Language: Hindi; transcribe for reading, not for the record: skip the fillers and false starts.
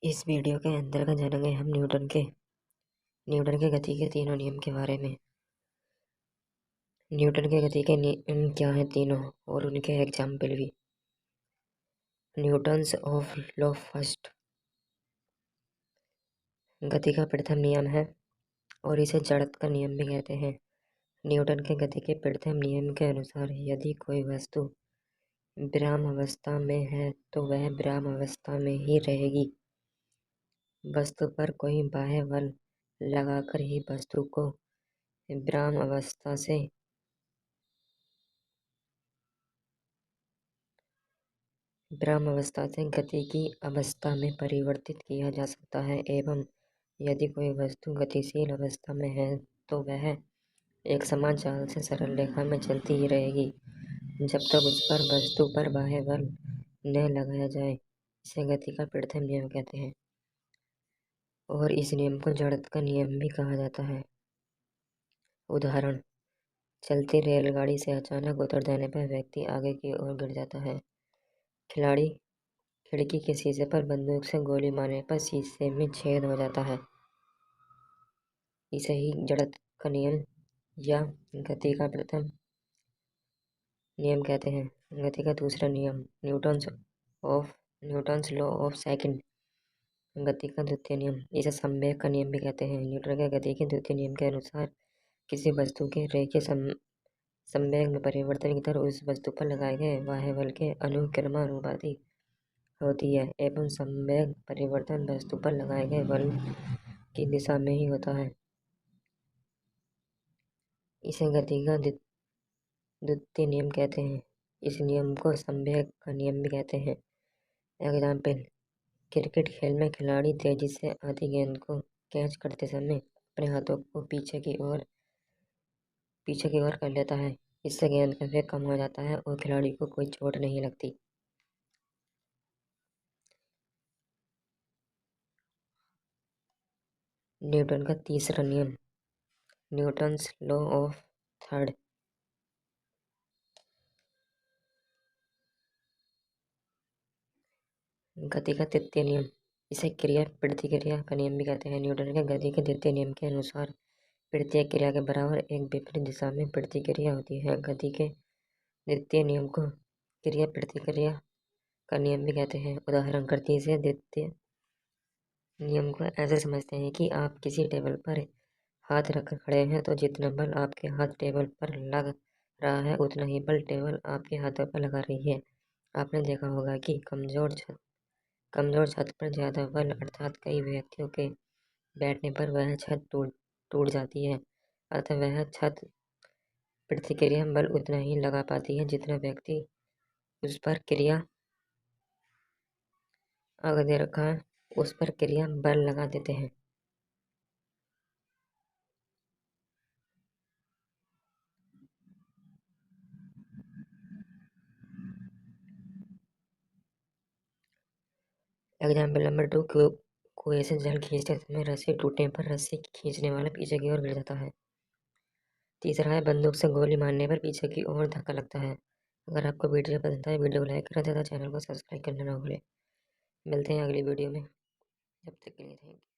इस वीडियो के अंतर्गत जानेंगे हम न्यूटन के गति के तीनों नियम के बारे में। न्यूटन के गति के नियम क्या हैं तीनों, और उनके एग्जाम्पल भी। न्यूटन्स ऑफ लॉ फर्स्ट, गति का प्रथम नियम है और इसे जड़त्व का नियम भी कहते हैं। न्यूटन के गति के प्रथम नियम के अनुसार यदि कोई वस्तु विराम अवस्था में है तो वह विराम अवस्था में ही रहेगी। वस्तु पर कोई बाह्य बल लगाकर ही वस्तु को विराम अवस्था से गति की अवस्था में परिवर्तित किया जा सकता है, एवं यदि कोई वस्तु गतिशील अवस्था में है तो वह एक समान चाल से सरल रेखा में चलती ही रहेगी जब तक उस पर वस्तु पर बाह्य बल न लगाया जाए। इसे गति का प्रथम नियम कहते हैं और इस नियम को जड़त्व का नियम भी कहा जाता है। उदाहरण, चलती रेलगाड़ी से अचानक उतर जाने पर व्यक्ति आगे की ओर गिर जाता है। खिलाड़ी खिड़की के शीशे पर बंदूक से गोली मारने पर शीशे में छेद हो जाता है। इसे ही जड़त्व का नियम या गति का प्रथम नियम कहते हैं। गति का दूसरा नियम न्यूटन्स लॉ ऑफ सेकंड, गति का द्वितीय नियम। इसे संवेग का नियम भी कहते हैं। न्यूटन के गति के द्वितीय नियम के अनुसार किसी वस्तु के रेखीय संवेग में परिवर्तन की दर उस वस्तु पर लगाए गए बाह्य बल के अनुक्रमानुपाती होती है एवं संवेग परिवर्तन वस्तु पर लगाए गए बल की दिशा में ही होता है। इसे गति का द्वितीय नियम कहते हैं। इस नियम को संवेग का नियम भी कहते हैं। एग्जाम्पल, क्रिकेट खेल में खिलाड़ी तेजी से आती गेंद को कैच करते समय अपने हाथों को पीछे की ओर कर लेता है। इससे गेंद का वेग कम हो जाता है और खिलाड़ी को कोई चोट नहीं लगती। न्यूटन का तीसरा नियम, न्यूटन्स लॉ ऑफ थर्ड, गति का तृतीय नियम। इसे क्रिया प्रतिक्रिया का नियम भी कहते हैं। न्यूटन के गति के द्वितीय नियम के अनुसार प्रत्येक क्रिया के बराबर एक विपरीत दिशा में प्रतिक्रिया होती है। गति के द्वितीय नियम को क्रिया प्रतिक्रिया का नियम भी कहते हैं। उदाहरण, गति से द्वितीय नियम को ऐसे समझते हैं कि आप किसी टेबल पर हाथ रखकर खड़े हैं तो जितना बल आपके हाथ टेबल पर लग रहा है उतना ही बल टेबल आपके हाथों पर लगा रही है। आपने देखा होगा कि कमजोर छत पर ज़्यादा बल अर्थात कई व्यक्तियों के बैठने पर वह छत टूट जाती है। अतः वह छत प्रतिक्रिया बल उतना ही लगा पाती है जितना व्यक्ति उस पर क्रिया बल लगा देते हैं। एग्जाम्पल नंबर 2, कुएं से जल खींचते समय रस्सी टूटने पर रस्सी खींचने वाला पीछे की ओर गिर जाता है। तीसरा है, बंदूक से गोली मारने पर पीछे की ओर धक्का लगता है। अगर आपको वीडियो पसंद आए वीडियो को लाइक करें तथा चैनल को सब्सक्राइब करना ना भूलें। मिलते हैं अगली वीडियो में, जब तक के लिए थैंक यू।